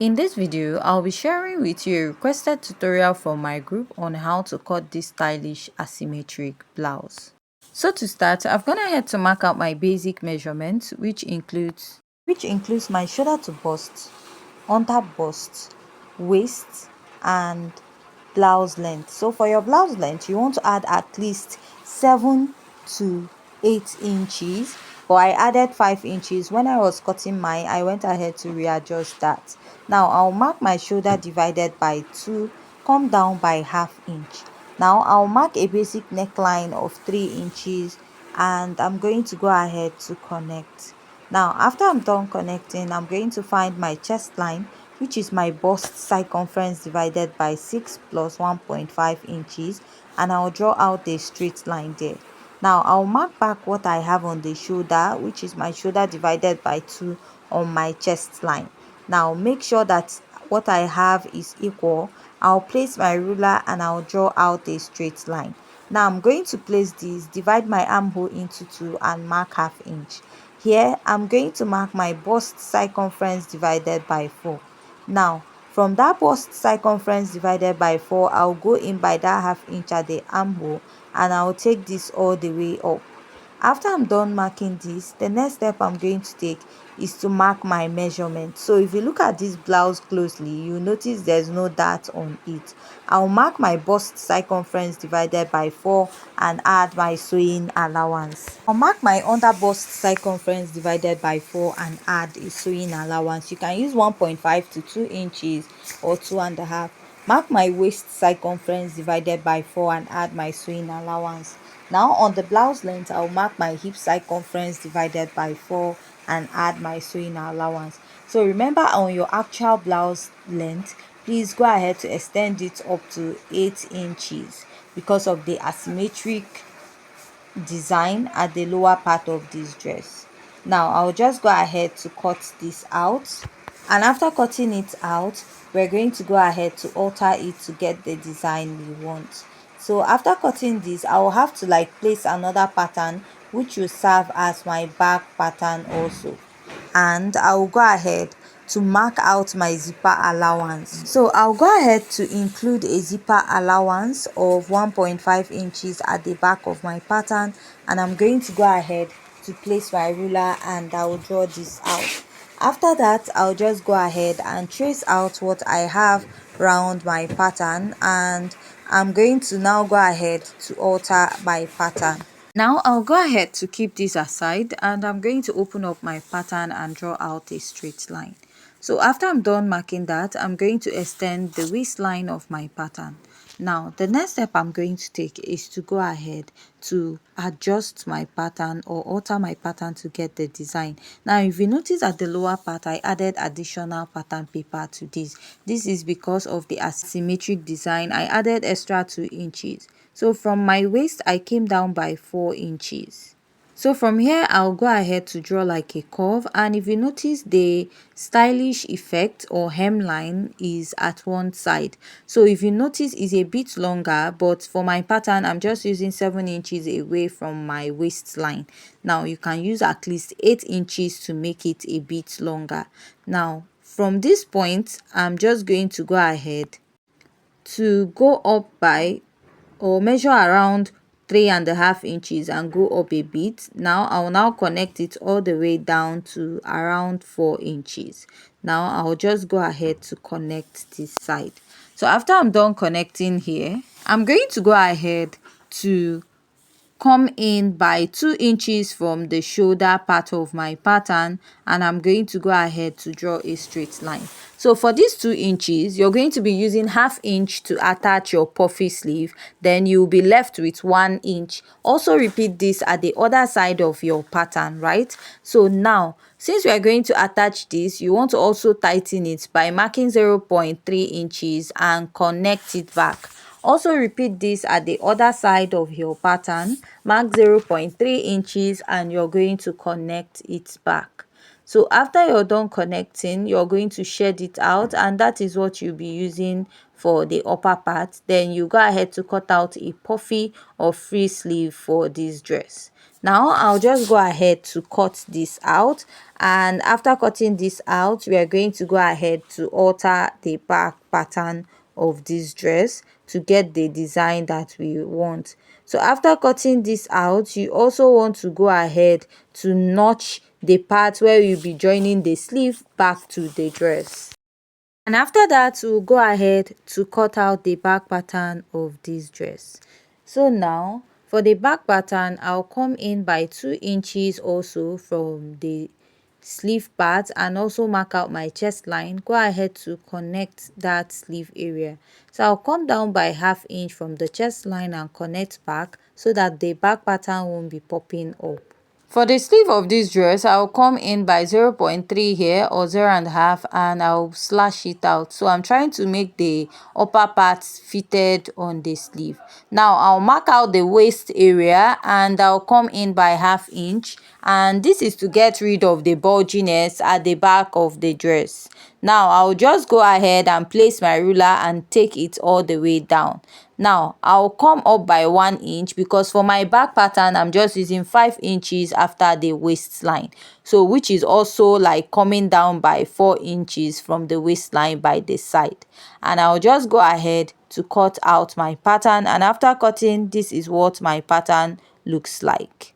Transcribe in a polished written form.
In this video, I'll be sharing with you a requested tutorial from my group on how to cut this stylish asymmetric blouse. So to start, I've gone ahead to mark out my basic measurements, which includes my shoulder to bust, under bust, waist, and blouse length. So for your blouse length, you want to add at least 7 to 8 inches, but I added 5 inches. When I was cutting mine, I went ahead to readjust that. Now I'll mark my shoulder divided by 2, come down by half inch. Now I'll mark a basic neckline of 3 inches, and I'm going to go ahead to connect. Now after I'm done connecting, I'm going to find my chest line, which is my bust circumference divided by 6 plus 1.5 inches, and I'll draw out a straight line there. Now I'll mark back what I have on the shoulder, which is my shoulder divided by 2 on my chest line. Now make sure that what I have is equal. I'll place my ruler and I'll draw out a straight line. Now I'm going to place this, divide my armhole into 2 and mark half inch. Here I'm going to mark my bust circumference divided by 4. Now from that bust circumference divided by 4, I'll go in by that half inch at the armhole and I'll take this all the way up. After I'm done marking this, the next step I'm going to take is to mark my measurement. So if you look at this blouse closely, you notice there's no dart on it. I'll mark my bust circumference divided by 4 and add my sewing allowance. I'll mark my under bust circumference divided by 4 and add a sewing allowance. You can use 1.5 to 2 inches or 2.5. Mark my waist circumference divided by 4 and add my sewing allowance. Now on the blouse length, I'll mark my hip circumference divided by 4 and add my sewing allowance. So remember, on your actual blouse length, please go ahead to extend it up to 8 inches because of the asymmetric design at the lower part of this dress. Now I'll just go ahead to cut this out, and after cutting it out, we're going to go ahead to alter it to get the design we want. So after cutting this, I will have to place another pattern which will serve as my back pattern also, and I will go ahead to mark out my zipper allowance. So I'll go ahead to include a zipper allowance of 1.5 inches at the back of my pattern, and I'm going to go ahead to place my ruler and I will draw this out. After that, I'll just go ahead and trace out what I have around my pattern, and I'm going to now go ahead to alter my pattern. Now I'll go ahead to keep this aside, and I'm going to open up my pattern and draw out a straight line. So after I'm done marking that, I'm going to extend the waistline of my pattern. Now the next step I'm going to take is to go ahead to adjust my pattern or alter my pattern to get the design. Now if you notice at the lower part, I added additional pattern paper to this. This is because of the asymmetric design. I added extra 2 inches. So from my waist, I came down by 4 inches. So from here, I'll go ahead to draw like a curve, and if you notice, the stylish effect or hemline is at one side. So if you notice, it's a bit longer, but for my pattern, I'm just using 7 inches away from my waistline. Now you can use at least 8 inches to make it a bit longer. Now from this point, I'm just going to go ahead to go up by or measure around 3.5 inches and go up a bit. Now I'll now connect it all the way down to around 4 inches. Now I'll just go ahead to connect this side. So after I'm done connecting here, I'm going to go ahead to come in by 2 inches from the shoulder part of my pattern, and I'm going to go ahead to draw a straight line. So for these 2 inches, you're going to be using half inch to attach your puffy sleeve, then you'll be left with 1 inch. Also repeat this at the other side of your pattern, right? So now, since we are going to attach this, you want to also tighten it by marking 0.3 inches and connect it back. Also repeat this at the other side of your pattern. Mark 0.3 inches and you're going to connect it back. So after you're done connecting, you're going to shed it out, and that is what you'll be using for the upper part. Then you go ahead to cut out a puffy or free sleeve for this dress. Now I'll just go ahead to cut this out, and after cutting this out, we are going to go ahead to alter the back pattern of this dress to get the design that we want. So after cutting this out, you also want to go ahead to notch the part where you'll be joining the sleeve back to the dress. And after that, we'll go ahead to cut out the back pattern of this dress. So now for the back pattern, I'll come in by 2 inches also from the sleeve part and also mark out my chest line. Go ahead to connect that sleeve area. So I'll come down by ½ inch from the chest line and connect back so that the back pattern won't be popping up. For the sleeve of this dress, I'll come in by 0.3 here or 0.5 and I'll slash it out. So I'm trying to make the upper part fitted on the sleeve. Now I'll mark out the waist area and I'll come in by ½ inch, and this is to get rid of the bulginess at the back of the dress. Now I'll just go ahead and place my ruler and take it all the way down. Now I'll come up by 1 inch because for my back pattern I'm just using 5 inches after the waistline, so which is also like coming down by 4 inches from the waistline by the side. And I'll just go ahead to cut out my pattern, and after cutting, this is what my pattern looks like.